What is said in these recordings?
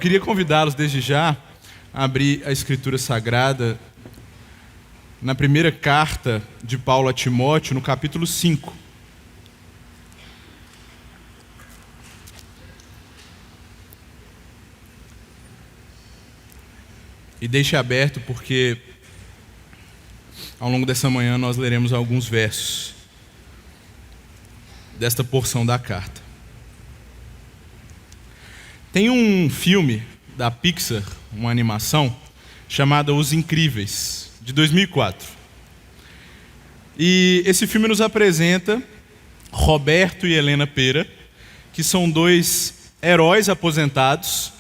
queria convidá-los desde já a abrir a Escritura Sagrada na primeira carta de Paulo a Timóteo, no capítulo 5. E deixe aberto porque ao longo dessa manhã nós leremos alguns versos desta porção da carta. Tem um filme da Pixar, uma animação, chamada Os Incríveis, de 2004. E esse filme nos apresenta Roberto e Helena Pera, que são dois heróis aposentados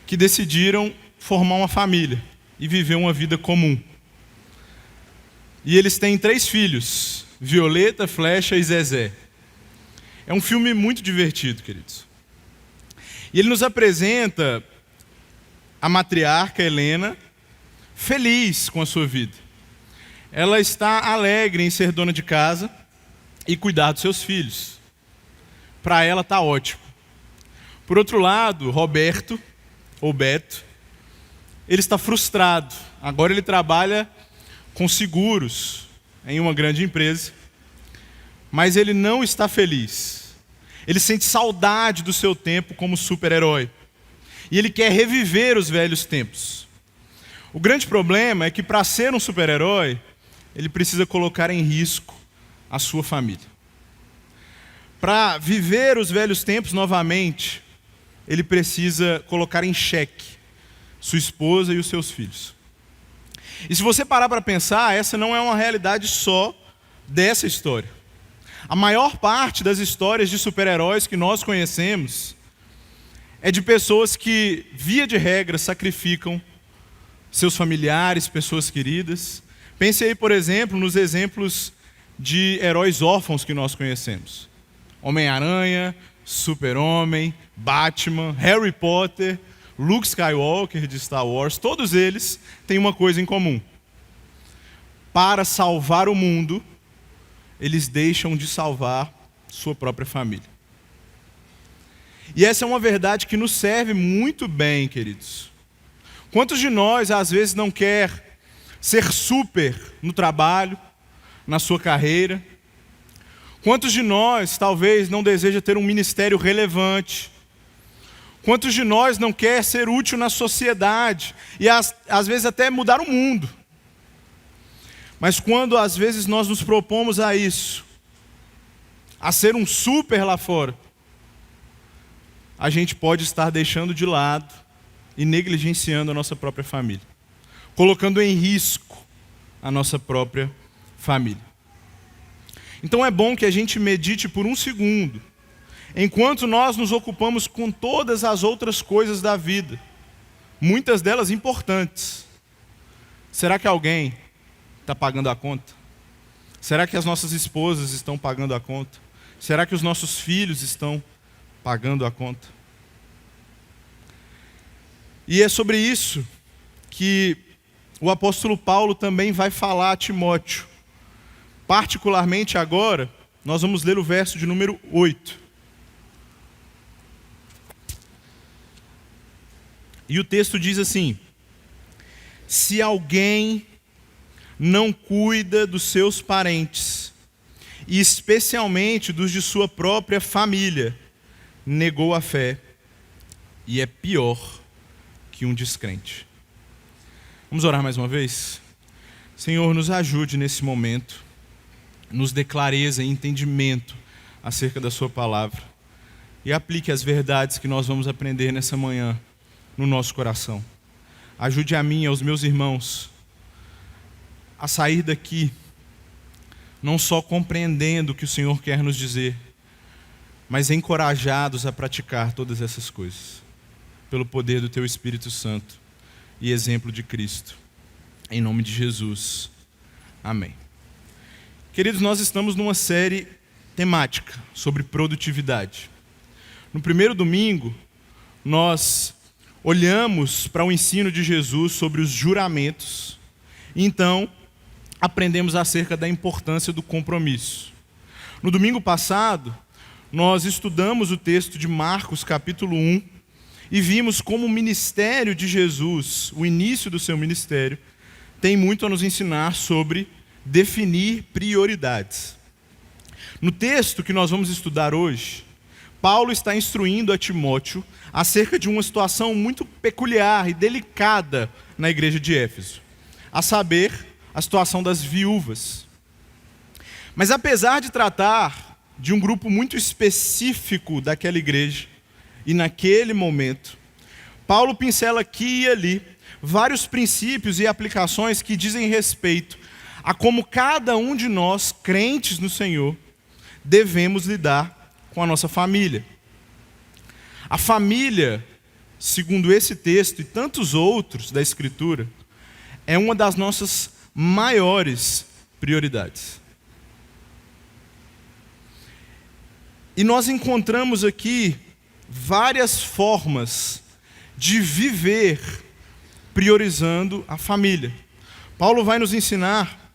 que decidiram formar uma família e viver uma vida comum. E eles têm 3 filhos, Violeta, Flecha e Zezé. É um filme muito divertido, queridos. E ele nos apresenta a matriarca Helena feliz com a sua vida. Ela está alegre em ser dona de casa e cuidar dos seus filhos. Para ela está ótimo. Por outro lado, Roberto, ou Beto, ele está frustrado. Agora ele trabalha com seguros em uma grande empresa, mas ele não está feliz. Ele sente saudade do seu tempo como super-herói. E ele quer reviver os velhos tempos. O grande problema é que para ser um super-herói, ele precisa colocar em risco a sua família. Para viver os velhos tempos novamente, ele precisa colocar em xeque sua esposa e os seus filhos. E se você parar para pensar, essa não é uma realidade só dessa história. A maior parte das histórias de super-heróis que nós conhecemos é de pessoas que, via de regra, sacrificam seus familiares, pessoas queridas. Pense aí, por exemplo, nos exemplos de heróis órfãos que nós conhecemos. Homem-Aranha, Super-Homem, Batman, Harry Potter, Luke Skywalker de Star Wars, todos eles têm uma coisa em comum. Para salvar o mundo, eles deixam de salvar sua própria família. E essa é uma verdade que nos serve muito bem, queridos. Quantos de nós, às vezes, não quer ser super no trabalho, na sua carreira? Quantos de nós, talvez, não deseja ter um ministério relevante? Quantos de nós não quer ser útil na sociedade e, às vezes, até mudar o mundo? Mas quando às vezes nós nos propomos a isso, a ser um super lá fora, a gente pode estar deixando de lado e negligenciando a nossa própria família, colocando em risco a nossa própria família. Então é bom que a gente medite por um segundo, enquanto nós nos ocupamos com todas as outras coisas da vida, muitas delas importantes. Será que alguém está pagando a conta? Será que as nossas esposas estão pagando a conta? Será que os nossos filhos estão pagando a conta? E é sobre isso que o apóstolo Paulo também vai falar a Timóteo. Particularmente agora, nós vamos ler o verso de número 8. E o texto diz assim: se alguém não cuida dos seus parentes, e especialmente dos de sua própria família, negou a fé e é pior que um descrente. Vamos orar mais uma vez? Senhor, nos ajude nesse momento, nos dê clareza e entendimento acerca da sua palavra e aplique as verdades que nós vamos aprender nessa manhã no nosso coração. Ajude a mim e aos meus irmãos a sair daqui não só compreendendo o que o Senhor quer nos dizer, mas encorajados a praticar todas essas coisas, pelo poder do Teu Espírito Santo e exemplo de Cristo. Em nome de Jesus. Amém. Queridos, nós estamos numa série temática sobre produtividade. No primeiro domingo, nós olhamos para o ensino de Jesus sobre os juramentos. Então, aprendemos acerca da importância do compromisso. No domingo passado, nós estudamos o texto de Marcos, capítulo 1, e vimos como o ministério de Jesus, o início do seu ministério, tem muito a nos ensinar sobre definir prioridades. No texto que nós vamos estudar hoje, Paulo está instruindo a Timóteo acerca de uma situação muito peculiar e delicada na igreja de Éfeso, a saber, a situação das viúvas. Mas apesar de tratar de um grupo muito específico daquela igreja, e naquele momento, Paulo pincela aqui e ali vários princípios e aplicações que dizem respeito a como cada um de nós, crentes no Senhor, devemos lidar com a nossa família. A família, segundo esse texto e tantos outros da Escritura, é uma das nossas maiores prioridades. E nós encontramos aqui várias formas de viver priorizando a família. Paulo vai nos ensinar,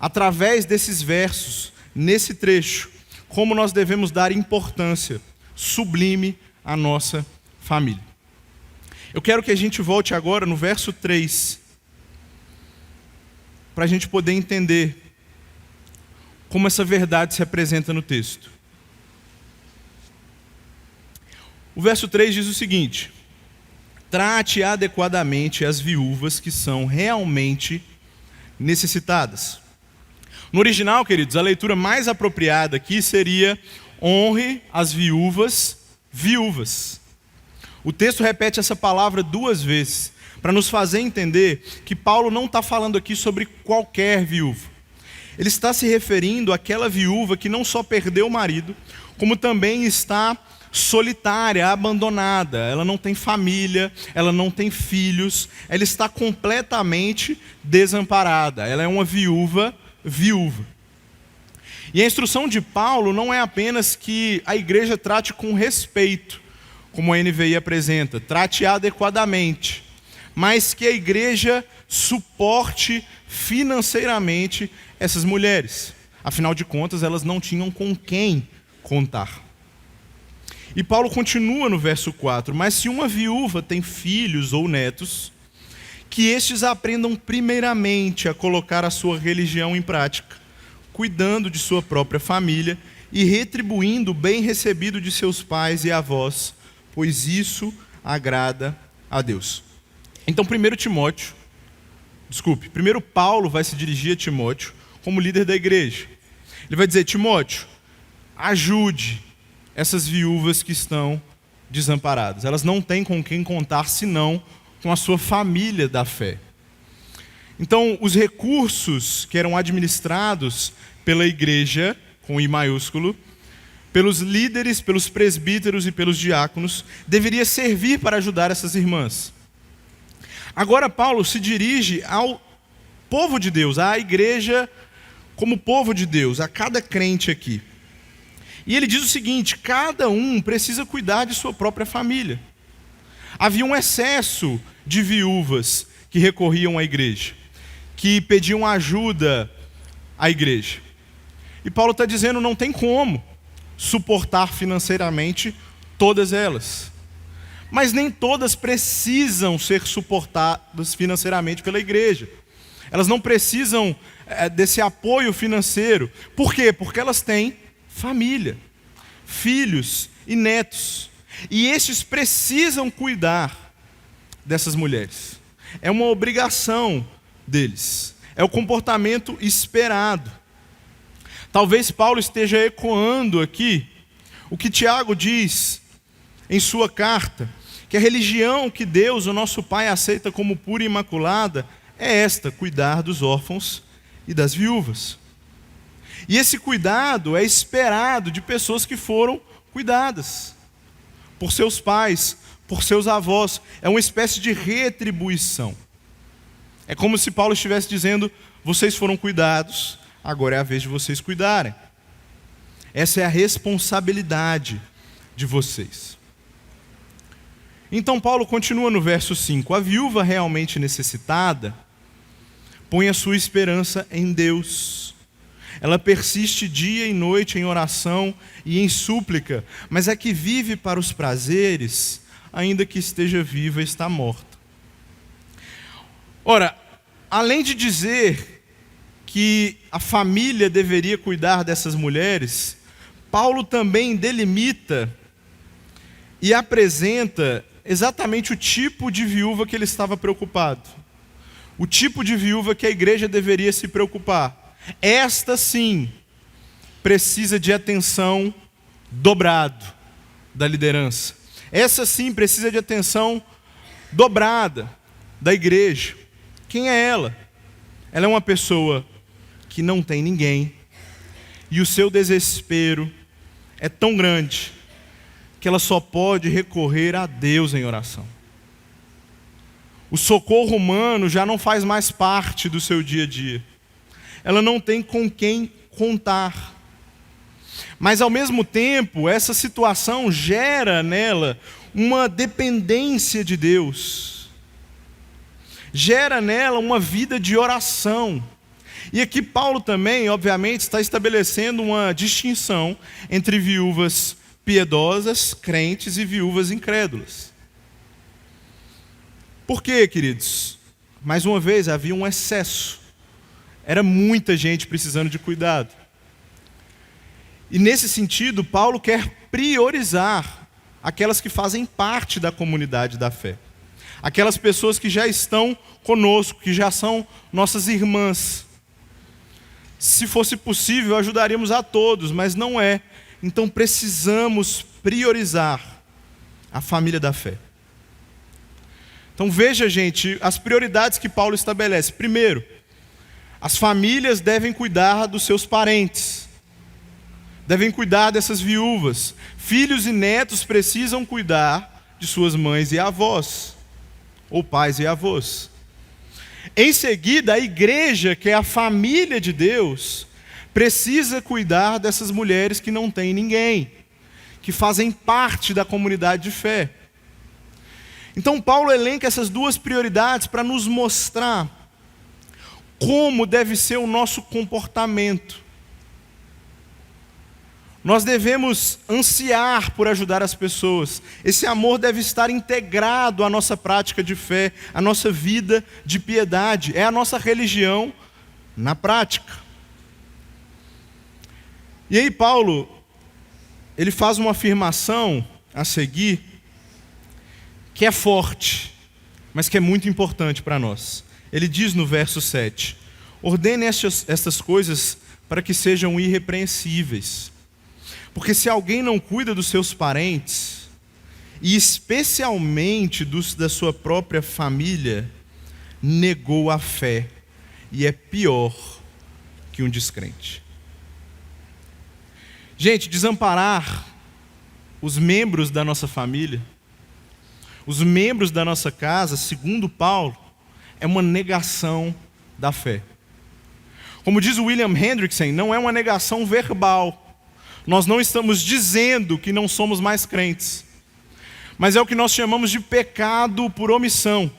através desses versos, nesse trecho, como nós devemos dar importância sublime à nossa família. Eu quero que a gente volte agora no verso 3, para a gente poder entender como essa verdade se apresenta no texto. O verso 3 diz o seguinte: trate adequadamente as viúvas que são realmente necessitadas. No original, queridos, a leitura mais apropriada aqui seria: honre as viúvas, viúvas. O texto repete essa palavra 2 vezes, para nos fazer entender que Paulo não está falando aqui sobre qualquer viúva. Ele está se referindo àquela viúva que não só perdeu o marido, como também está solitária, abandonada. Ela não tem família, ela não tem filhos, ela está completamente desamparada. Ela é uma viúva. E a instrução de Paulo não é apenas que a igreja trate com respeito, como a NVI apresenta, trate adequadamente, mas que a igreja suporte financeiramente essas mulheres. Afinal de contas, elas não tinham com quem contar. E Paulo continua no verso 4: mas se uma viúva tem filhos ou netos, que estes aprendam primeiramente a colocar a sua religião em prática, cuidando de sua própria família e retribuindo o bem recebido de seus pais e avós, pois isso agrada a Deus. Então, primeiro Paulo vai se dirigir a Timóteo como líder da igreja. Ele vai dizer: Timóteo, ajude essas viúvas que estão desamparadas. Elas não têm com quem contar senão com a sua família da fé. Então, os recursos que eram administrados pela igreja, com I maiúsculo, pelos líderes, pelos presbíteros e pelos diáconos, deveria servir para ajudar essas irmãs. Agora Paulo se dirige ao povo de Deus, à igreja como povo de Deus, a cada crente aqui. E ele diz o seguinte: cada um precisa cuidar de sua própria família. Havia um excesso de viúvas que recorriam à igreja, que pediam ajuda à igreja. E Paulo está dizendo: não tem como suportar financeiramente todas elas. Mas nem todas precisam ser suportadas financeiramente pela igreja. Elas não precisam desse apoio financeiro. Por quê? Porque elas têm família, filhos e netos. E estes precisam cuidar dessas mulheres. É uma obrigação deles. É o comportamento esperado. Talvez Paulo esteja ecoando aqui o que Tiago diz em sua carta, que a religião que Deus, o nosso Pai, aceita como pura e imaculada é esta: cuidar dos órfãos e das viúvas. E esse cuidado é esperado de pessoas que foram cuidadas por seus pais, por seus avós. É uma espécie de retribuição. É como se Paulo estivesse dizendo: vocês foram cuidados, agora é a vez de vocês cuidarem. Essa é a responsabilidade de vocês. Então Paulo continua no verso 5: a viúva realmente necessitada põe a sua esperança em Deus. Ela persiste dia e noite em oração e em súplica, mas a que vive para os prazeres ainda que esteja viva, está morta. Ora, além de dizer que a família deveria cuidar dessas mulheres, Paulo também delimita e apresenta exatamente o tipo de viúva que ele estava preocupado. O tipo de viúva que a igreja deveria se preocupar. Esta sim precisa de atenção dobrado da liderança. Essa sim precisa de atenção dobrada da igreja. Quem é ela? Ela é uma pessoa que não tem ninguém e o seu desespero é tão grande que ela só pode recorrer a Deus em oração. O socorro humano já não faz mais parte do seu dia a dia. Ela não tem com quem contar. Mas ao mesmo tempo, essa situação gera nela uma dependência de Deus. Gera nela uma vida de oração. E aqui Paulo também, obviamente, está estabelecendo uma distinção entre viúvas piedosas, crentes, e viúvas incrédulas. Por quê, queridos? Mais uma vez, havia um excesso. Era muita gente precisando de cuidado. E nesse sentido, Paulo quer priorizar aquelas que fazem parte da comunidade da fé. Aquelas pessoas que já estão conosco, que já são nossas irmãs. Se fosse possível, ajudaríamos a todos, mas não é. Então precisamos priorizar a família da fé. Então veja, gente, as prioridades que Paulo estabelece. Primeiro, as famílias devem cuidar dos seus parentes. Devem cuidar dessas viúvas. Filhos e netos precisam cuidar de suas mães e avós, ou pais e avós. Em seguida, a igreja, que é a família de Deus, precisa cuidar dessas mulheres que não têm ninguém, que fazem parte da comunidade de fé. Então Paulo elenca essas duas prioridades para nos mostrar como deve ser o nosso comportamento. Nós devemos ansiar por ajudar as pessoas. Esse amor deve estar integrado à nossa prática de fé, à nossa vida de piedade. É a nossa religião na prática. E aí Paulo, ele faz uma afirmação a seguir, que é forte, mas que é muito importante para nós. Ele diz no verso 7, ordene estas coisas para que sejam irrepreensíveis. Porque se alguém não cuida dos seus parentes, e especialmente da sua própria família, negou a fé, e é pior que um descrente. Gente, desamparar os membros da nossa família, os membros da nossa casa, segundo Paulo, é uma negação da fé. Como diz o William Hendrickson, não é uma negação verbal. Nós não estamos dizendo que não somos mais crentes, mas é o que nós chamamos de pecado por omissão.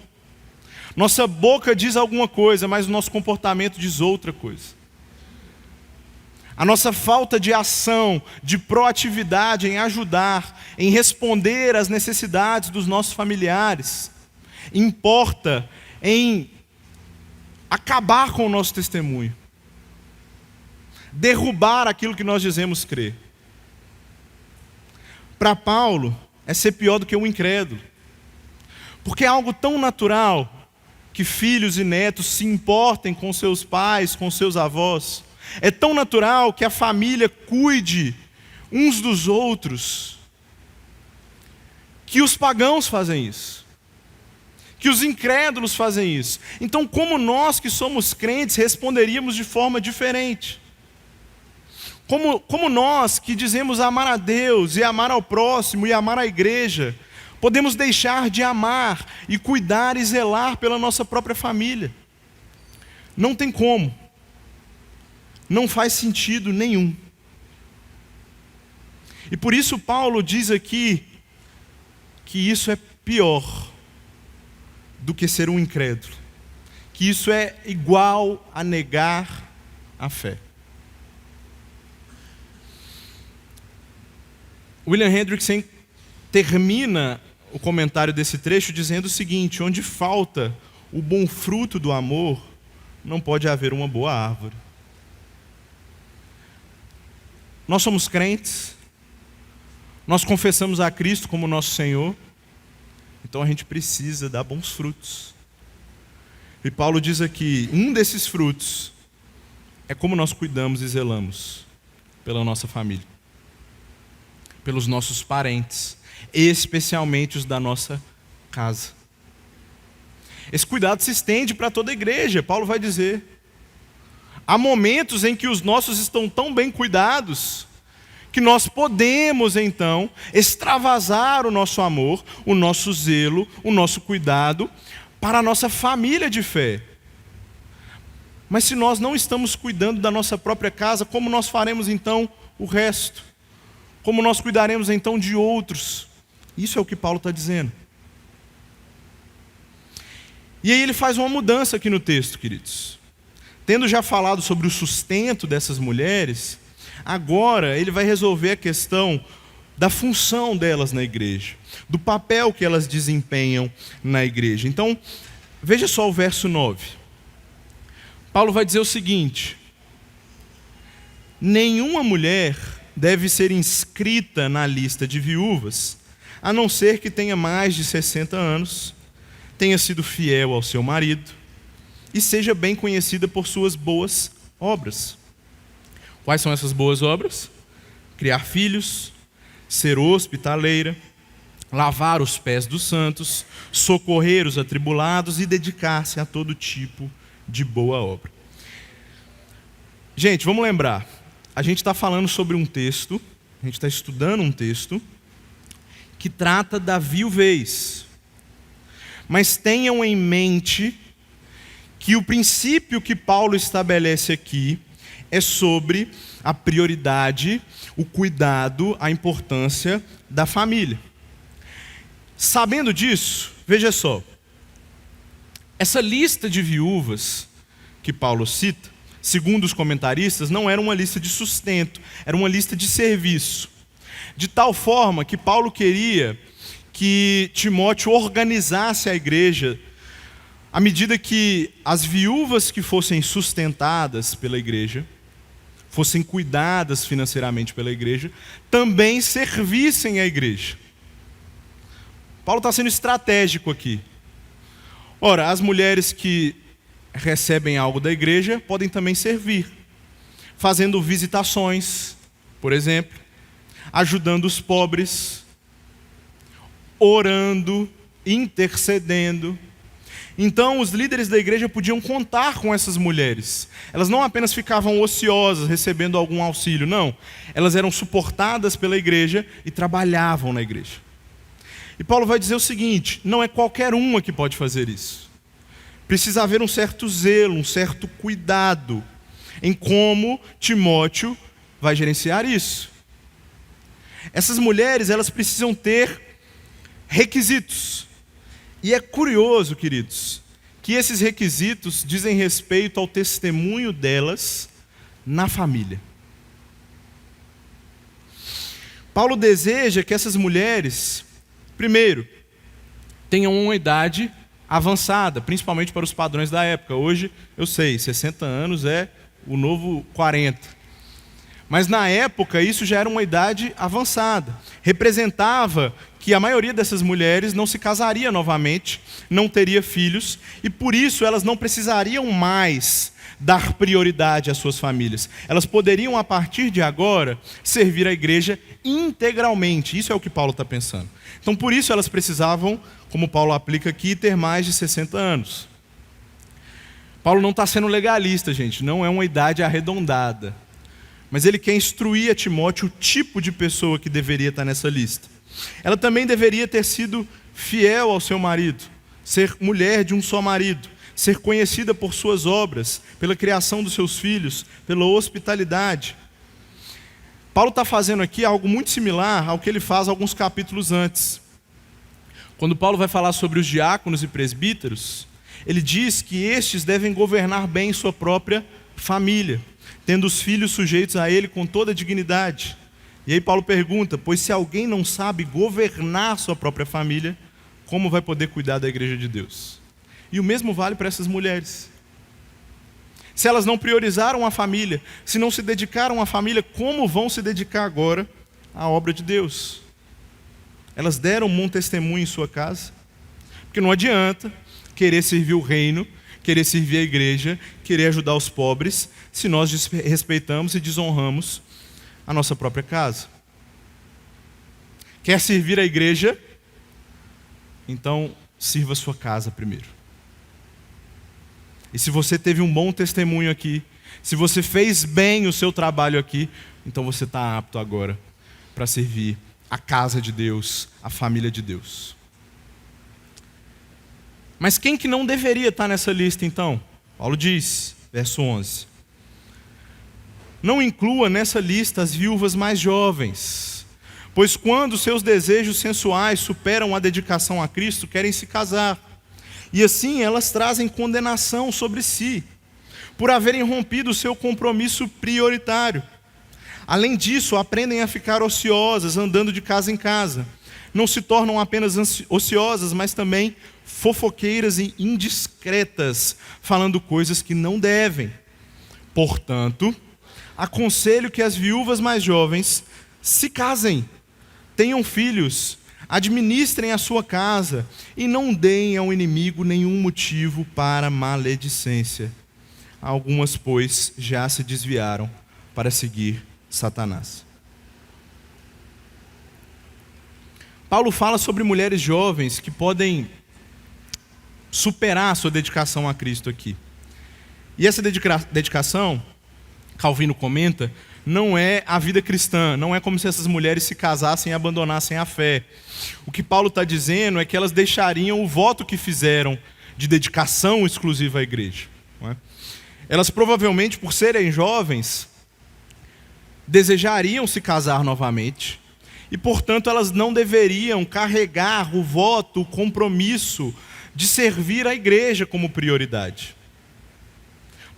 Nossa boca diz alguma coisa, mas o nosso comportamento diz outra coisa. A nossa falta de ação, de proatividade em ajudar, em responder às necessidades dos nossos familiares, importa em acabar com o nosso testemunho. Derrubar aquilo que nós dizemos crer. Para Paulo, é ser pior do que um incrédulo. Porque é algo tão natural que filhos e netos se importem com seus pais, com seus avós. É tão natural que a família cuide uns dos outros, que os pagãos fazem isso, que os incrédulos fazem isso. Então, como nós que somos crentes responderíamos de forma diferente? Como nós que dizemos amar a Deus e amar ao próximo e amar a igreja, podemos deixar de amar e cuidar e zelar pela nossa própria família? Não tem como. Não faz sentido nenhum. E por isso Paulo diz aqui que isso é pior do que ser um incrédulo. Que isso é igual a negar a fé. William Hendrickson termina o comentário desse trecho dizendo o seguinte: onde falta o bom fruto do amor, não pode haver uma boa árvore. Nós somos crentes, nós confessamos a Cristo como nosso Senhor, então a gente precisa dar bons frutos. E Paulo diz aqui, um desses frutos é como nós cuidamos e zelamos pela nossa família, pelos nossos parentes, especialmente os da nossa casa. Esse cuidado se estende para toda a igreja. Paulo vai dizer, há momentos em que os nossos estão tão bem cuidados que nós podemos então extravasar o nosso amor, o nosso zelo, o nosso cuidado para a nossa família de fé. Mas se nós não estamos cuidando da nossa própria casa, como nós faremos então o resto? Como nós cuidaremos então de outros? Isso é o que Paulo está dizendo. E aí ele faz uma mudança aqui no texto, queridos. Tendo já falado sobre o sustento dessas mulheres, agora ele vai resolver a questão da função delas na igreja, do papel que elas desempenham na igreja. Então, veja só o verso 9. Paulo vai dizer o seguinte: nenhuma mulher deve ser inscrita na lista de viúvas, a não ser que tenha mais de 60 anos, tenha sido fiel ao seu marido e seja bem conhecida por suas boas obras. Quais são essas boas obras? Criar filhos, ser hospitaleira, lavar os pés dos santos, socorrer os atribulados e dedicar-se a todo tipo de boa obra. Gente, vamos lembrar, a gente está falando sobre um texto, a gente está estudando um texto que trata da viuvez. Mas tenham em mente que o princípio que Paulo estabelece aqui é sobre a prioridade, o cuidado, a importância da família. Sabendo disso, veja só, essa lista de viúvas que Paulo cita, segundo os comentaristas, não era uma lista de sustento, era uma lista de serviço. De tal forma que Paulo queria que Timóteo organizasse a igreja à medida que as viúvas que fossem sustentadas pela igreja, fossem cuidadas financeiramente pela igreja, também servissem à igreja. Paulo está sendo estratégico aqui. Ora, as mulheres que recebem algo da igreja podem também servir, fazendo visitações, por exemplo, ajudando os pobres, orando, intercedendo. Então os líderes da igreja podiam contar com essas mulheres. Elas não apenas ficavam ociosas recebendo algum auxílio, não. Elas eram suportadas pela igreja e trabalhavam na igreja. E Paulo vai dizer o seguinte: não é qualquer uma que pode fazer isso. Precisa haver um certo zelo, um certo cuidado em como Timóteo vai gerenciar isso. Essas mulheres, elas precisam ter requisitos. E é curioso, queridos, que esses requisitos dizem respeito ao testemunho delas na família. Paulo deseja que essas mulheres, primeiro, tenham uma idade avançada, principalmente para os padrões da época. Hoje, eu sei, 60 anos é o novo 40. Mas na época isso já era uma idade avançada. Representava que a maioria dessas mulheres não se casaria novamente, não teria filhos, e por isso elas não precisariam mais dar prioridade às suas famílias. Elas poderiam, a partir de agora, servir a igreja integralmente. Isso é o que Paulo está pensando. Então, por isso elas precisavam, como Paulo aplica aqui, ter mais de 60 anos. Paulo não está sendo legalista, gente, não é uma idade arredondada. Mas ele quer instruir a Timóteo o tipo de pessoa que deveria estar nessa lista. Ela também deveria ter sido fiel ao seu marido, ser mulher de um só marido, ser conhecida por suas obras, pela criação dos seus filhos, pela hospitalidade. Paulo está fazendo aqui algo muito similar ao que ele faz alguns capítulos antes. Quando Paulo vai falar sobre os diáconos e presbíteros, ele diz que estes devem governar bem sua própria família, tendo os filhos sujeitos a ele com toda a dignidade. E aí Paulo pergunta: pois se alguém não sabe governar sua própria família, como vai poder cuidar da igreja de Deus? E o mesmo vale para essas mulheres. Se elas não priorizaram a família, se não se dedicaram à família, como vão se dedicar agora à obra de Deus? Elas deram um bom testemunho em sua casa? Porque não adianta querer servir o reino, querer servir a igreja, querer ajudar os pobres, se nós desrespeitamos e desonramos a nossa própria casa. Quer servir a igreja? Então, sirva a sua casa primeiro. E se você teve um bom testemunho aqui, se você fez bem o seu trabalho aqui, então você está apto agora para servir a casa de Deus, a família de Deus. Mas quem que não deveria estar nessa lista então? Paulo diz, verso 11: não inclua nessa lista as viúvas mais jovens, pois quando seus desejos sensuais superam a dedicação a Cristo, querem se casar. E assim elas trazem condenação sobre si, por haverem rompido o seu compromisso prioritário. Além disso, aprendem a ficar ociosas, andando de casa em casa. Não se tornam apenas ociosas, mas também fofoqueiras e indiscretas, falando coisas que não devem. Portanto, aconselho que as viúvas mais jovens se casem, tenham filhos, administrem a sua casa e não deem ao inimigo nenhum motivo para maledicência. Algumas, pois, já se desviaram para seguir Satanás. Paulo fala sobre mulheres jovens que podem superar a sua dedicação a Cristo aqui. E essa dedicação, Calvino comenta, não é a vida cristã, não é como se essas mulheres se casassem e abandonassem a fé. O que Paulo está dizendo é que elas deixariam o voto que fizeram de dedicação exclusiva à igreja. Não é? Elas provavelmente, por serem jovens, desejariam se casar novamente e, portanto, elas não deveriam carregar o voto, o compromisso de servir a igreja como prioridade.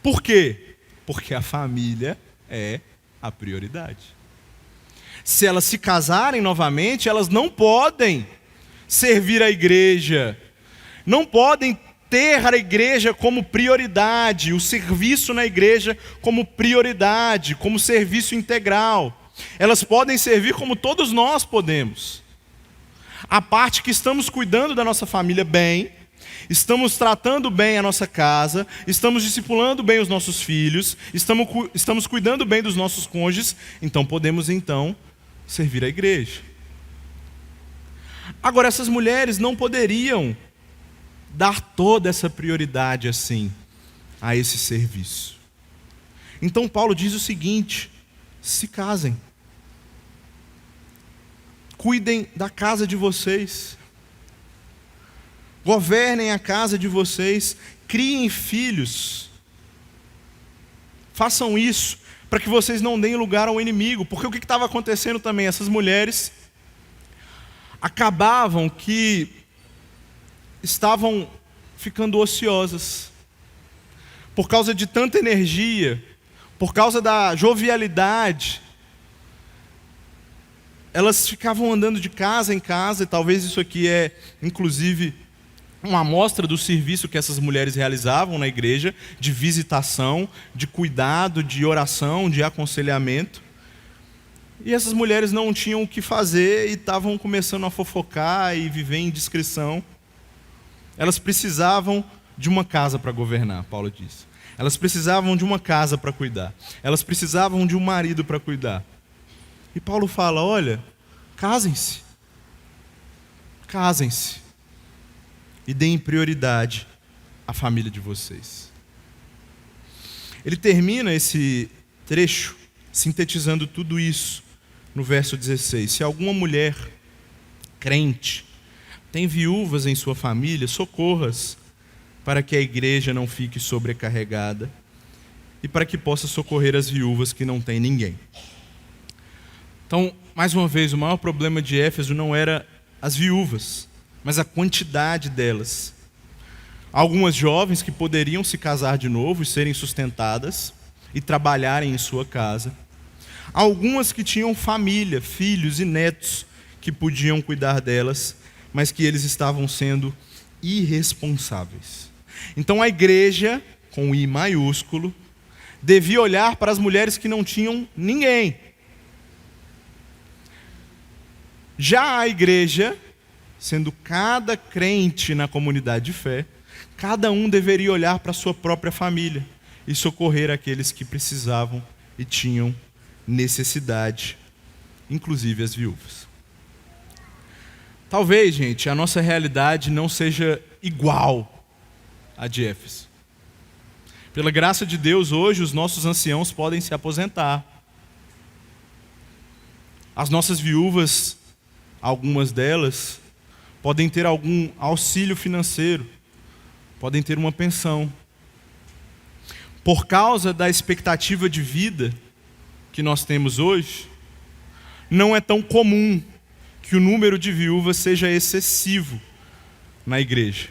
Por quê? Porque a família é a prioridade. Se elas se casarem novamente, elas não podem servir a igreja, não podem ter a igreja como prioridade, o serviço na igreja como prioridade, como serviço integral. Elas podem servir como todos nós podemos. A parte que estamos cuidando da nossa família bem, estamos tratando bem a nossa casa, estamos discipulando bem os nossos filhos, estamos cuidando bem dos nossos cônjuges, então podemos servir a igreja. Agora, essas mulheres não poderiam dar toda essa prioridade assim a esse serviço. Então Paulo diz o seguinte: se casem, cuidem da casa de vocês, governem a casa de vocês, criem filhos, façam isso para que vocês não deem lugar ao inimigo. Porque o que estava acontecendo também? Essas mulheres acabavam que estavam ficando ociosas, por causa de tanta energia, por causa da jovialidade. Elas ficavam andando de casa em casa, e talvez isso aqui é, inclusive, uma amostra do serviço que essas mulheres realizavam na igreja, de visitação, de cuidado, de oração, de aconselhamento. E essas mulheres não tinham o que fazer e estavam começando a fofocar e viver em discrição. Elas precisavam de uma casa para governar, Paulo diz. Elas precisavam de uma casa para cuidar. Elas precisavam de um marido para cuidar. E Paulo fala: olha, casem-se. Casem-se. E deem prioridade à família de vocês. Ele termina esse trecho sintetizando tudo isso no verso 16. Se alguma mulher crente tem viúvas em sua família, socorra-as, para que a igreja não fique sobrecarregada e para que possa socorrer as viúvas que não têm ninguém. Então, mais uma vez, o maior problema de Éfeso não era as viúvas, mas a quantidade delas. Algumas jovens que poderiam se casar de novo e serem sustentadas e trabalharem em sua casa. Algumas que tinham família, filhos e netos que podiam cuidar delas, mas que eles estavam sendo irresponsáveis. Então a igreja, com I maiúsculo, devia olhar para as mulheres que não tinham ninguém. Já a igreja, sendo cada crente na comunidade de fé, cada um deveria olhar para a sua própria família e socorrer aqueles que precisavam e tinham necessidade, inclusive as viúvas. Talvez, gente, a nossa realidade não seja igual à de Éfeso. Pela graça de Deus, hoje os nossos anciãos podem se aposentar. As nossas viúvas, algumas delas, podem ter algum auxílio financeiro, podem ter uma pensão. Por causa da expectativa de vida que nós temos hoje, não é tão comum que o número de viúvas seja excessivo na igreja.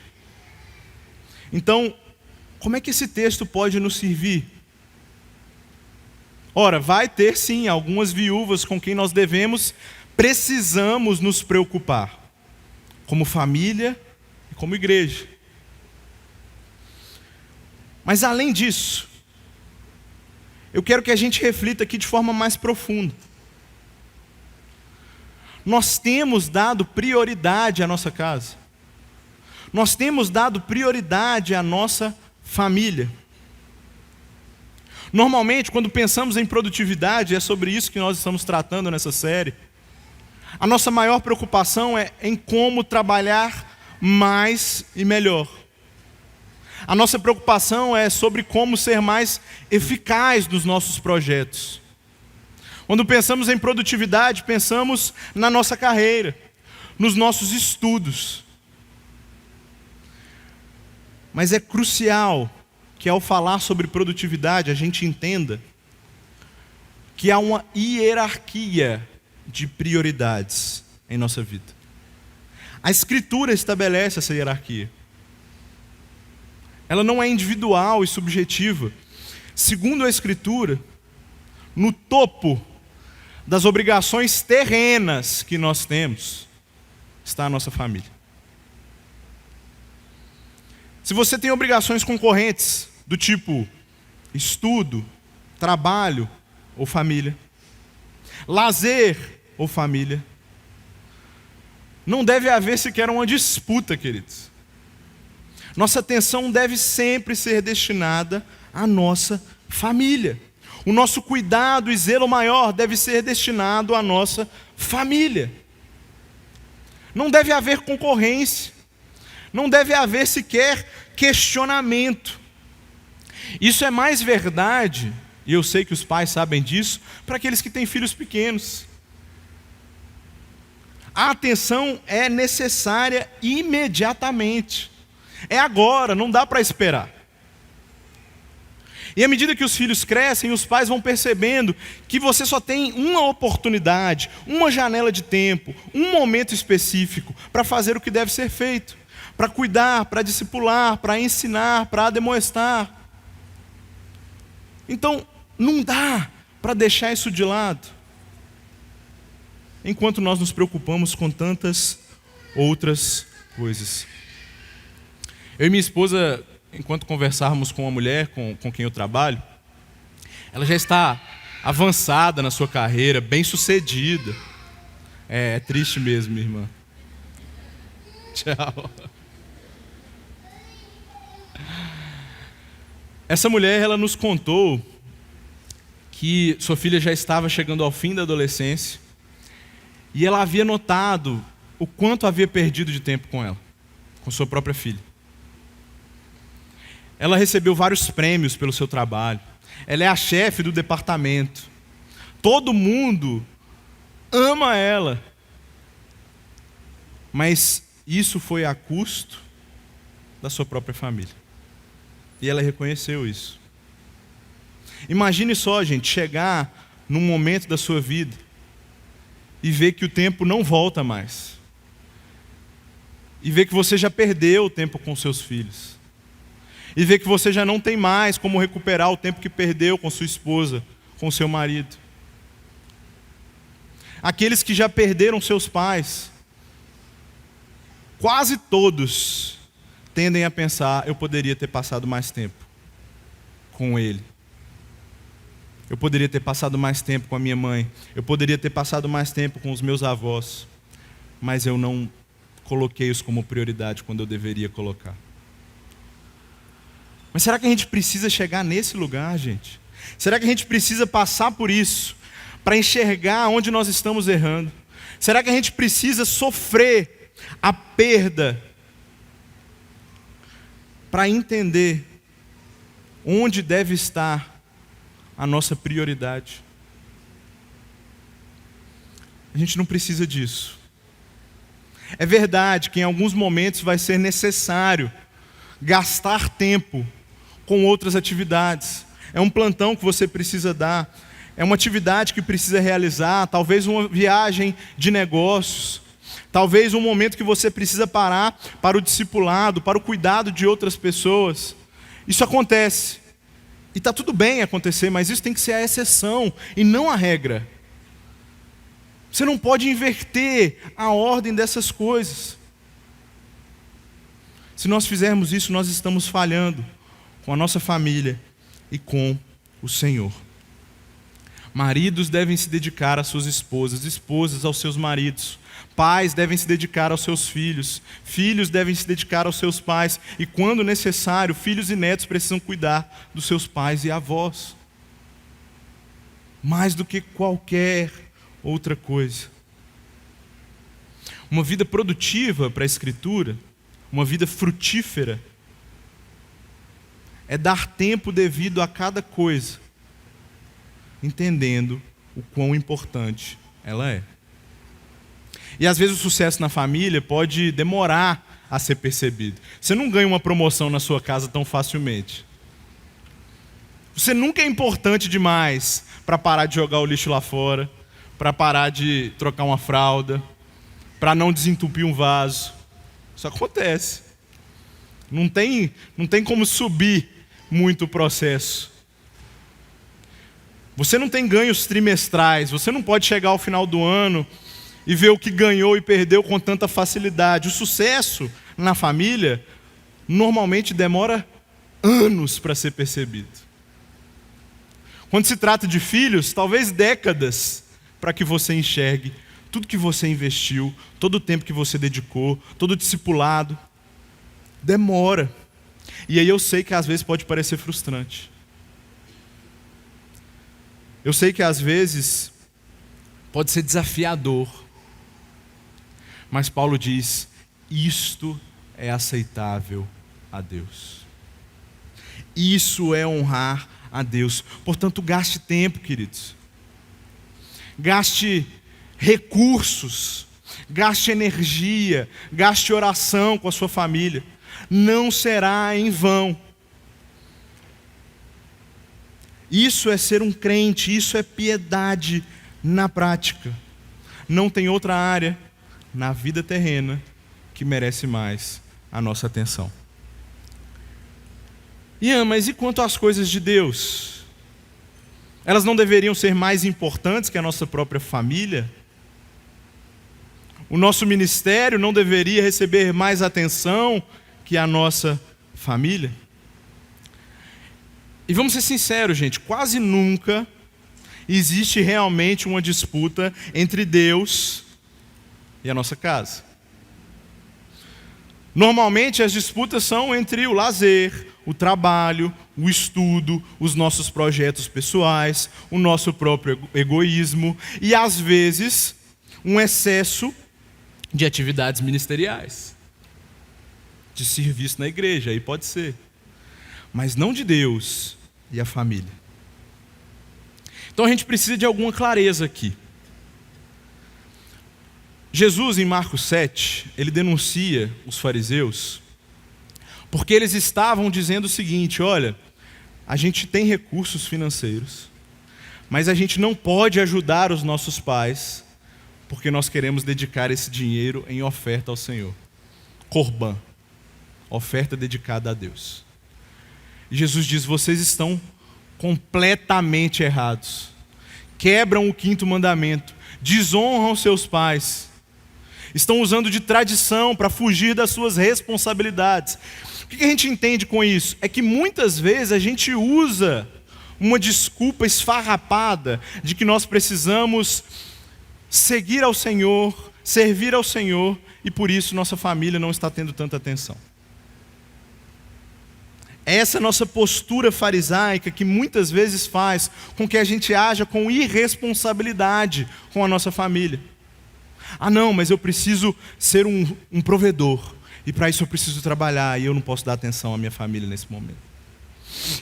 Então, como é que esse texto pode nos servir? Ora, vai ter sim algumas viúvas com quem nós precisamos nos preocupar, como família e como igreja. Mas além disso, eu quero que a gente reflita aqui de forma mais profunda. Nós temos dado prioridade à nossa casa. Nós temos dado prioridade à nossa família. Normalmente, quando pensamos em produtividade, é sobre isso que nós estamos tratando nessa série. A nossa maior preocupação é em como trabalhar mais e melhor. A nossa preocupação é sobre como ser mais eficaz nos nossos projetos. Quando pensamos em produtividade, pensamos na nossa carreira, nos nossos estudos. Mas é crucial que ao falar sobre produtividade, a gente entenda que há uma hierarquia de prioridades em nossa vida. A Escritura estabelece essa hierarquia. Ela não é individual e subjetiva. Segundo a Escritura, no topo das obrigações terrenas que nós temos, está a nossa família. Se você tem obrigações concorrentes, do tipo estudo, trabalho ou família, lazer ou família, não deve haver sequer uma disputa, queridos. Nossa atenção deve sempre ser destinada à nossa família. O nosso cuidado e zelo maior deve ser destinado à nossa família. Não deve haver concorrência. Não deve haver sequer questionamento. Isso é mais verdade, e eu sei que os pais sabem disso, para aqueles que têm filhos pequenos. A atenção é necessária imediatamente. É agora, não dá para esperar. E à medida que os filhos crescem, os pais vão percebendo que você só tem uma oportunidade, uma janela de tempo, um momento específico para fazer o que deve ser feito, para cuidar, para discipular, para ensinar, para admoestar. Então, não dá para deixar isso de lado, enquanto nós nos preocupamos com tantas outras coisas. Eu e minha esposa, enquanto conversávamos com uma mulher com quem eu trabalho, ela já está avançada na sua carreira, bem sucedida. É triste mesmo, minha irmã. Tchau. Essa mulher, ela nos contou que sua filha já estava chegando ao fim da adolescência e ela havia notado o quanto havia perdido de tempo com ela, com sua própria filha. Ela recebeu vários prêmios pelo seu trabalho. Ela é a chefe do departamento. Todo mundo ama ela. Mas isso foi a custo da sua própria família. E ela reconheceu isso. Imagine só, gente, chegar num momento da sua vida e ver que o tempo não volta mais. E ver que você já perdeu o tempo com seus filhos. E ver que você já não tem mais como recuperar o tempo que perdeu com sua esposa, com seu marido. Aqueles que já perderam seus pais. quase todos tendem a pensar: eu poderia ter passado mais tempo com ele. Eu poderia ter passado mais tempo com a minha mãe. Eu poderia ter passado mais tempo com os meus avós. Mas eu não coloquei-os como prioridade quando eu deveria colocar. Mas será que a gente precisa chegar nesse lugar, gente? Será que a gente precisa passar por isso para enxergar onde nós estamos errando? Será que a gente precisa sofrer a perda para entender onde deve estar a nossa prioridade? A gente não precisa disso. É verdade que em alguns momentos vai ser necessário gastar tempo com outras atividades. É um plantão que você precisa dar, é uma atividade que precisa realizar, talvez uma viagem de negócios, talvez um momento que você precisa parar para o discipulado, para o cuidado de outras pessoas. Isso acontece. E está tudo bem acontecer, mas isso tem que ser a exceção e não a regra. Você não pode inverter a ordem dessas coisas. Se nós fizermos isso, nós estamos falhando com a nossa família e com o Senhor. Maridos devem se dedicar às suas esposas, esposas aos seus maridos. Pais devem se dedicar aos seus filhos, filhos devem se dedicar aos seus pais. E quando necessário, filhos e netos precisam cuidar dos seus pais e avós. Mais do que qualquer outra coisa. Uma vida produtiva para a Escritura, uma vida frutífera, é dar tempo devido a cada coisa, entendendo o quão importante ela é. E às vezes o sucesso na família pode demorar a ser percebido. Você não ganha uma promoção na sua casa tão facilmente. Você nunca é importante demais para parar de jogar o lixo lá fora, para parar de trocar uma fralda, para não desentupir um vaso. Isso acontece. Não tem como subir muito o processo. Você não tem ganhos trimestrais, você não pode chegar ao final do ano e ver o que ganhou e perdeu com tanta facilidade. O sucesso na família normalmente demora anos para ser percebido. Quando se trata de filhos, talvez décadas para que você enxergue tudo que você investiu, todo o tempo que você dedicou, todo o discipulado. Demora. E aí eu sei que às vezes pode parecer frustrante. Eu sei que às vezes pode ser desafiador. Mas Paulo diz: isto é aceitável a Deus. Isso é honrar a Deus. Portanto, gaste tempo, queridos. Gaste recursos, gaste energia, gaste oração com a sua família. Não será em vão. Isso é ser um crente, isso é piedade na prática. Não tem outra área na vida terrena que merece mais a nossa atenção. Ian, mas e quanto às coisas de Deus? Elas não deveriam ser mais importantes que a nossa própria família? O nosso ministério não deveria receber mais atenção que a nossa família? E vamos ser sinceros, gente, quase nunca existe realmente uma disputa entre Deus e a nossa casa. Normalmente as disputas são entre o lazer, o trabalho, o estudo, os nossos projetos pessoais, o nosso próprio egoísmo e, às vezes, um excesso de atividades ministeriais, de serviço na igreja, aí pode ser, mas não de Deus e a família. Então a gente precisa de alguma clareza aqui. Jesus, em Marcos 7, ele denuncia os fariseus, porque eles estavam dizendo o seguinte: olha, a gente tem recursos financeiros, mas a gente não pode ajudar os nossos pais, porque nós queremos dedicar esse dinheiro em oferta ao Senhor. Corban, oferta dedicada a Deus. E Jesus diz: vocês estão completamente errados. Quebram o 5º mandamento, desonram seus pais. estão usando de tradição para fugir das suas responsabilidades. O que a gente entende com isso? É que muitas vezes a gente usa uma desculpa esfarrapada de que nós precisamos seguir ao Senhor, servir ao Senhor, e por isso nossa família não está tendo tanta atenção. Essa nossa postura farisaica que muitas vezes faz com que a gente haja com irresponsabilidade com a nossa família. Ah não, mas eu preciso ser um provedor, e para isso eu preciso trabalhar, e eu não posso dar atenção à minha família nesse momento.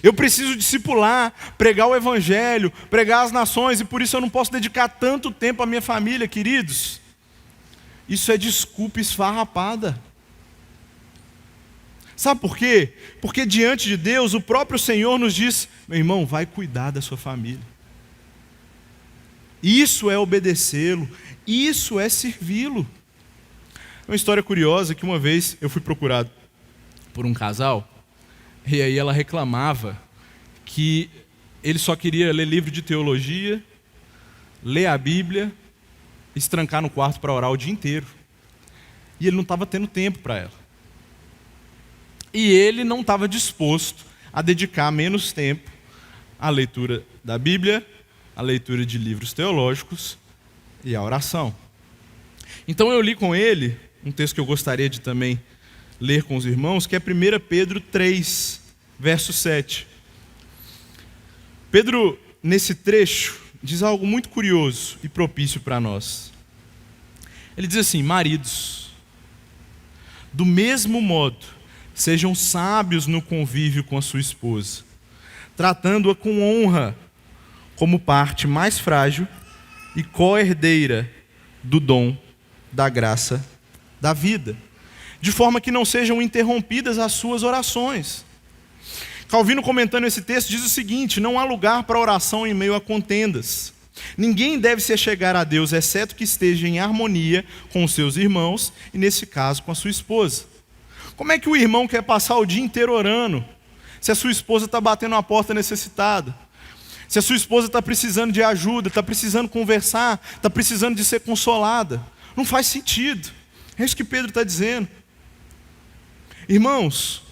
Eu preciso discipular, pregar o evangelho, pregar as nações, e por isso eu não posso dedicar tanto tempo à minha família, queridos. Isso é desculpa esfarrapada. Sabe por quê? Porque diante de Deus, o próprio Senhor nos diz: meu irmão, vai cuidar da sua família. Isso é obedecê-lo, isso é servi-lo. Uma história curiosa que uma vez eu fui procurado por um casal, e aí ela reclamava que ele só queria ler livro de teologia, ler a Bíblia, e se trancar no quarto para orar o dia inteiro. E ele não estava tendo tempo para ela. E ele não estava disposto a dedicar menos tempo à leitura da Bíblia, à leitura de livros teológicos e à oração. Então eu li com ele um texto que eu gostaria de também ler com os irmãos, que é 1 Pedro 3, verso 7. Pedro, nesse trecho, diz algo muito curioso e propício para nós. Ele diz assim: maridos, do mesmo modo, sejam sábios no convívio com a sua esposa, tratando-a com honra, como parte mais frágil e co-herdeira do dom da graça da vida, de forma que não sejam interrompidas as suas orações. Calvino, comentando esse texto, diz o seguinte: não há lugar para oração em meio a contendas. Ninguém deve se achegar a Deus, exceto que esteja em harmonia com os seus irmãos, e nesse caso com a sua esposa. Como é que o irmão quer passar o dia inteiro orando, se a sua esposa está batendo a porta necessitada? Se a sua esposa está precisando de ajuda, está precisando conversar, está precisando de ser consolada? Não faz sentido. É isso que Pedro está dizendo. Irmãos,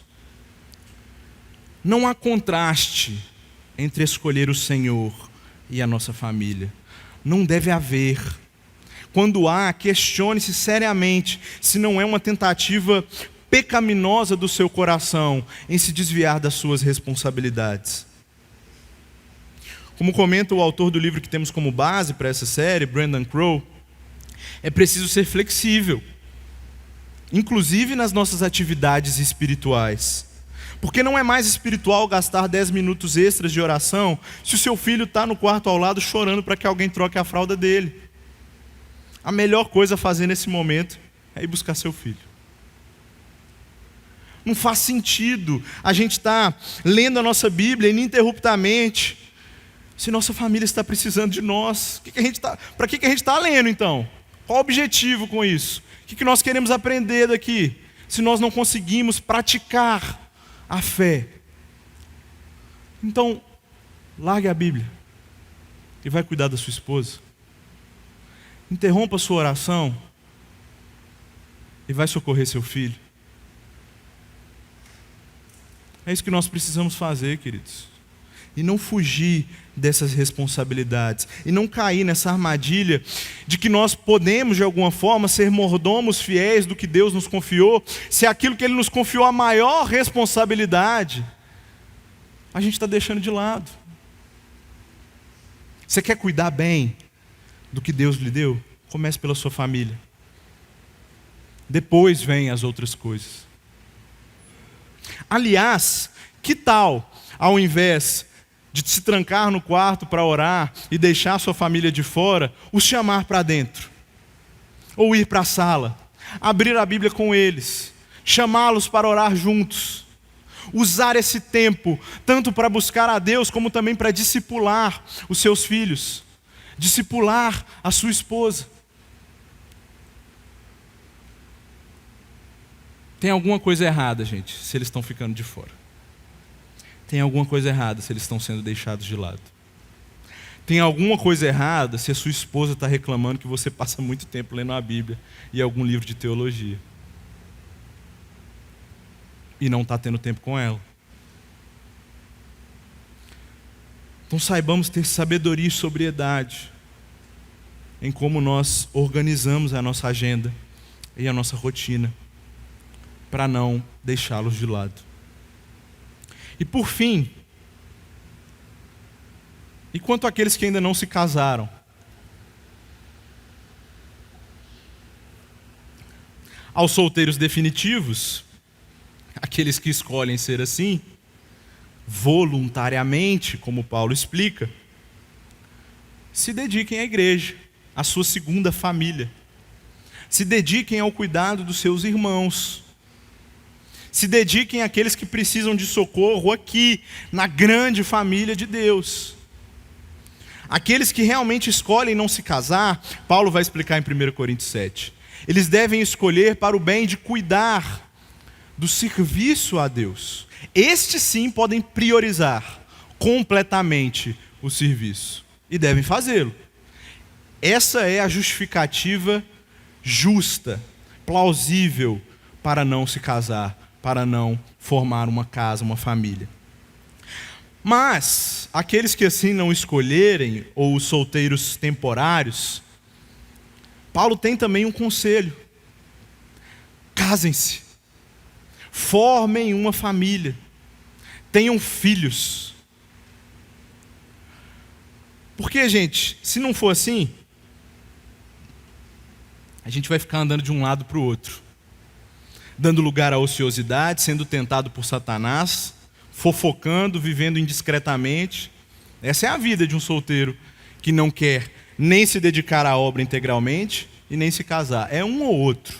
não há contraste entre escolher o Senhor e a nossa família. Não deve haver. Quando há, questione-se seriamente se não é uma tentativa pecaminosa do seu coração em se desviar das suas responsabilidades. Como comenta o autor do livro que temos como base para essa série, Brandon Crow, é preciso ser flexível, inclusive nas nossas atividades espirituais. Porque não é mais espiritual gastar 10 minutos extras de oração se o seu filho está no quarto ao lado chorando para que alguém troque a fralda dele. A melhor coisa a fazer nesse momento é ir buscar seu filho. Não faz sentido a gente estar lendo a nossa Bíblia ininterruptamente se nossa família está precisando de nós. Para que a gente está lendo então? Qual o objetivo com isso? O que nós queremos aprender daqui? Se nós não conseguimos praticar a fé. Então, largue a Bíblia e vai cuidar da sua esposa. Interrompa a sua oração e vai socorrer seu filho. É isso que nós precisamos fazer, queridos. E não fugir dessas responsabilidades. E não cair nessa armadilha de que nós podemos, de alguma forma, ser mordomos fiéis do que Deus nos confiou, se aquilo que Ele nos confiou a maior responsabilidade, a gente está deixando de lado. Você quer cuidar bem do que Deus lhe deu? Comece pela sua família. Depois vem as outras coisas. Aliás, que tal, ao invés de se trancar no quarto para orar e deixar a sua família de fora, os chamar para dentro? Ou ir para a sala, abrir a Bíblia com eles, chamá-los para orar juntos. Usar esse tempo, tanto para buscar a Deus, como também para discipular os seus filhos. Discipular a sua esposa. Tem alguma coisa errada, gente, se eles estão ficando de fora. Tem alguma coisa errada se eles estão sendo deixados de lado. tem alguma coisa errada se a sua esposa está reclamando que você passa muito tempo lendo a Bíblia e algum livro de teologia e não está tendo tempo com ela. Então saibamos ter sabedoria e sobriedade em como nós organizamos a nossa agenda e a nossa rotina, para não deixá-los de lado. E por fim, e quanto àqueles que ainda não se casaram? Aos solteiros definitivos, aqueles que escolhem ser assim, voluntariamente, como Paulo explica, se dediquem à igreja, à sua segunda família. Se dediquem ao cuidado dos seus irmãos. Se dediquem àqueles que precisam de socorro aqui, na grande família de Deus. Aqueles que realmente escolhem não se casar, Paulo vai explicar em 1 Coríntios 7. Eles devem escolher para o bem de cuidar do serviço a Deus. Estes sim podem priorizar completamente o serviço. E devem fazê-lo. Essa é a justificativa justa, plausível para não se casar, para não formar uma casa, uma família. Mas, aqueles que assim não escolherem, ou os solteiros temporários, Paulo tem também um conselho: casem-se, formem uma família, tenham filhos. Porque, gente, se não for assim, a gente vai ficar andando de um lado para o outro, dando lugar à ociosidade, sendo tentado por Satanás, fofocando, vivendo indiscretamente. Essa é a vida de um solteiro que não quer nem se dedicar à obra integralmente e nem se casar. É um ou outro.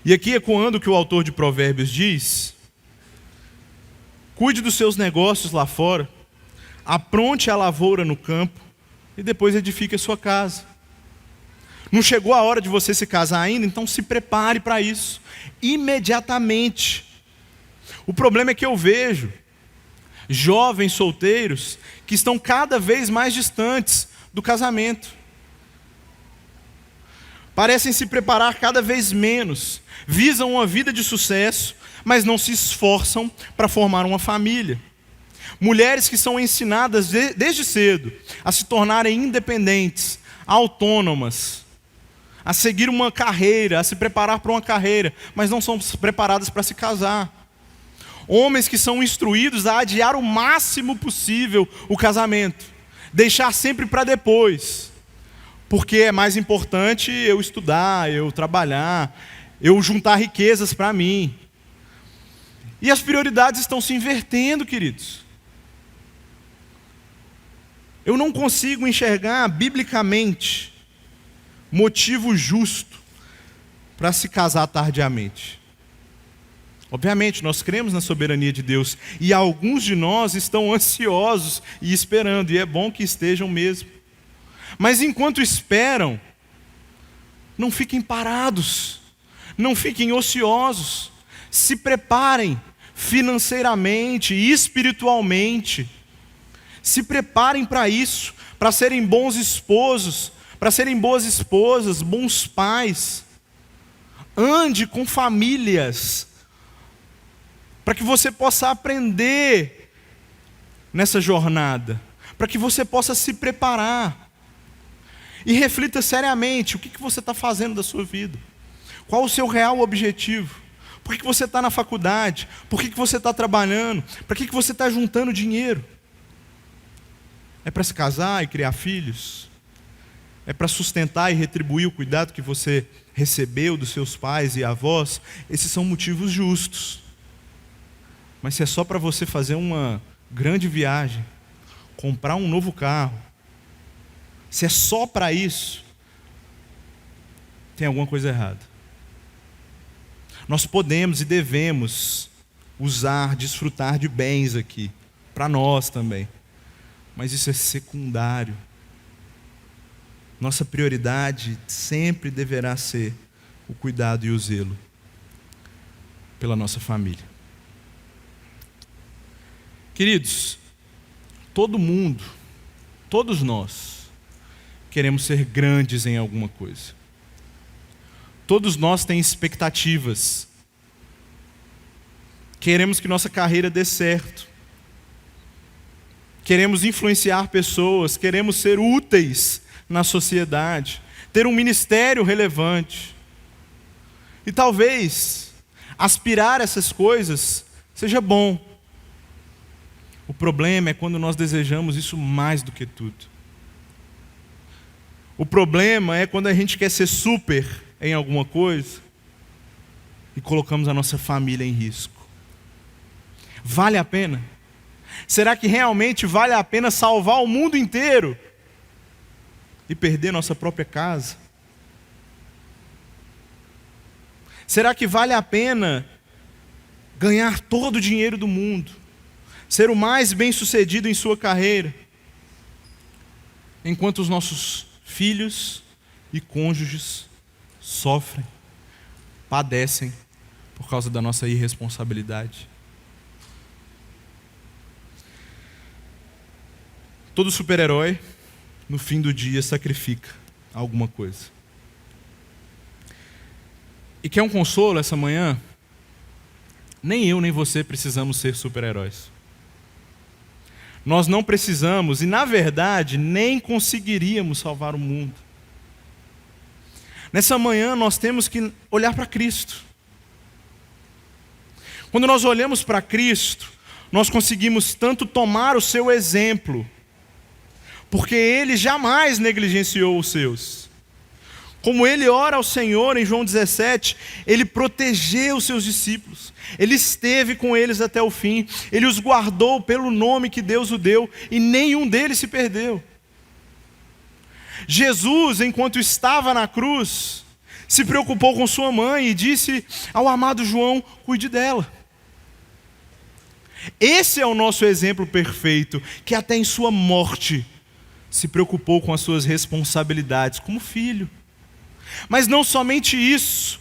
E aqui, ecoando o que o autor de Provérbios diz: cuide dos seus negócios lá fora, apronte a lavoura no campo e depois edifique a sua casa. Não chegou a hora de você se casar ainda? Então se prepare para isso, imediatamente. O problema é que eu vejo jovens solteiros que estão cada vez mais distantes do casamento. Parecem se preparar cada vez menos, visam uma vida de sucesso, mas não se esforçam para formar uma família. Mulheres que são ensinadas desde cedo a se tornarem independentes, autônomas, a seguir uma carreira, a se preparar para uma carreira, mas não são preparadas para se casar. Homens que são instruídos a adiar o máximo possível o casamento, deixar sempre para depois, porque é mais importante eu estudar, eu trabalhar, eu juntar riquezas para mim. E as prioridades estão se invertendo, queridos. Eu não consigo enxergar biblicamente motivo justo para se casar tardiamente. Obviamente, nós cremos na soberania de Deus e alguns de nós estão ansiosos e esperando, e é bom que estejam mesmo. Mas enquanto esperam, não fiquem parados, não fiquem ociosos, se preparem financeiramente e espiritualmente. Se preparem para isso, para serem bons esposos, para serem boas esposas, bons pais. Ande com famílias, para que você possa aprender nessa jornada, para que você possa se preparar. E reflita seriamente, o que você está fazendo da sua vida? Qual o seu real objetivo? Por que você está na faculdade? Por que você está trabalhando? Para que você está juntando dinheiro? É para se casar e criar filhos? É para sustentar e retribuir o cuidado que você recebeu dos seus pais e avós? Esses são motivos justos. Mas se é só para você fazer uma grande viagem, comprar um novo carro, se é só para isso, tem alguma coisa errada. Nós podemos e devemos usar, desfrutar de bens aqui, para nós também. Mas isso é secundário. Nossa prioridade sempre deverá ser o cuidado e o zelo pela nossa família. Queridos, Todo mundo, todos nós, queremos ser grandes em alguma coisa. Todos nós temos expectativas. Queremos que nossa carreira dê certo. Queremos influenciar pessoas, queremos ser úteis na sociedade, ter um ministério relevante. E talvez aspirar essas coisas seja bom. O problema é quando nós desejamos isso mais do que tudo. O problema é quando a gente quer ser super em alguma coisa e colocamos a nossa família em risco. Vale a pena? Será que realmente vale a pena salvar o mundo inteiro e perder nossa própria casa? Será que vale a pena ganhar todo o dinheiro do mundo, ser o mais bem-sucedido em sua carreira, enquanto os nossos filhos e cônjuges sofrem, padecem por causa da nossa irresponsabilidade? Todo super-herói, no fim do dia, sacrifica alguma coisa. E quer um consolo essa manhã? Nem eu nem você precisamos ser super-heróis. Nós não precisamos, e na verdade, nem conseguiríamos salvar o mundo. Nessa manhã nós temos que olhar para Cristo. Quando nós olhamos para Cristo, nós conseguimos tanto tomar o seu exemplo, porque Ele jamais negligenciou os seus. Como Ele ora ao Senhor em João 17, Ele protegeu os seus discípulos. Ele esteve com eles até o fim. Ele os guardou pelo nome que Deus o deu, e nenhum deles se perdeu. Jesus, enquanto estava na cruz, se preocupou com sua mãe e disse ao amado João: cuide dela. Esse é o nosso exemplo perfeito, que até em sua morte se preocupou com as suas responsabilidades como filho. Mas não somente isso,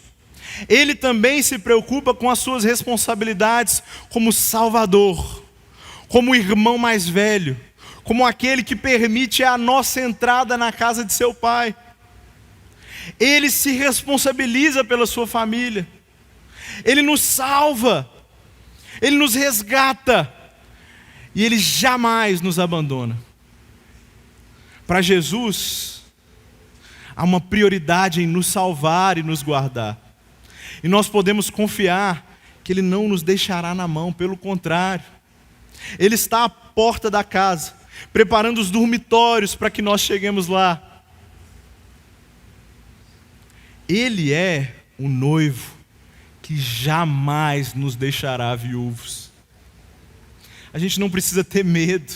Ele também se preocupa com as suas responsabilidades como Salvador, como irmão mais velho, como aquele que permite a nossa entrada na casa de seu Pai. Ele se responsabiliza pela sua família. Ele nos salva. Ele nos resgata. E Ele jamais nos abandona. Para Jesus, há uma prioridade em nos salvar e nos guardar. E nós podemos confiar que Ele não nos deixará na mão, pelo contrário. Ele está à porta da casa, preparando os dormitórios para que nós cheguemos lá. Ele é o noivo que jamais nos deixará viúvos. A gente não precisa ter medo.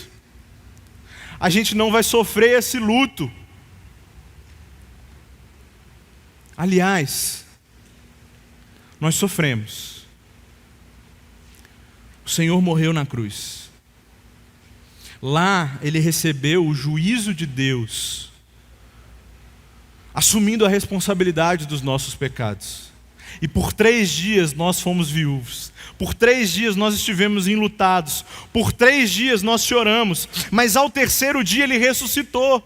A gente não vai sofrer esse luto. Aliás, nós sofremos. O Senhor morreu na cruz. Lá Ele recebeu o juízo de Deus, assumindo a responsabilidade dos nossos pecados. E por 3 dias nós fomos viúvos. Por 3 dias nós estivemos enlutados. Por 3 dias nós choramos. Mas ao 3º dia Ele ressuscitou.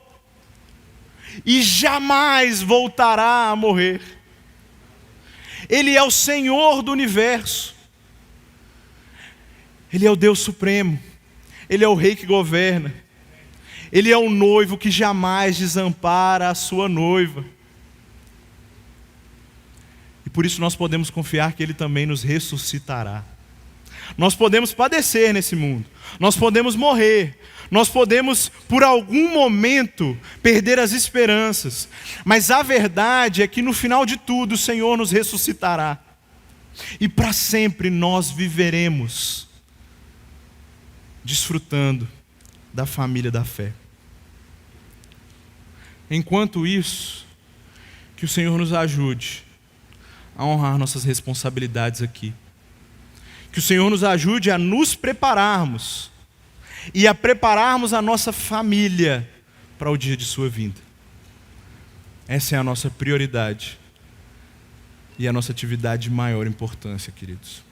E jamais voltará a morrer. Ele é o Senhor do universo. Ele é o Deus supremo. Ele é o Rei que governa. Ele é o noivo que jamais desampara a sua noiva. E por isso nós podemos confiar que Ele também nos ressuscitará. Nós podemos padecer nesse mundo. Nós podemos morrer. Nós podemos, por algum momento, perder as esperanças. Mas a verdade é que no final de tudo o Senhor nos ressuscitará. E para sempre nós viveremos desfrutando da família da fé. Enquanto isso, que o Senhor nos ajude a honrar nossas responsabilidades aqui. Que o Senhor nos ajude a nos prepararmos e a prepararmos a nossa família para o dia de sua vinda. Essa é a nossa prioridade e a nossa atividade de maior importância, queridos.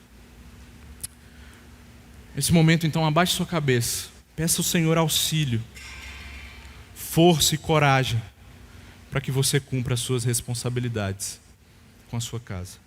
Nesse momento, então, abaixe sua cabeça. Peça ao Senhor auxílio, força e coragem para que você cumpra as suas responsabilidades com a sua casa.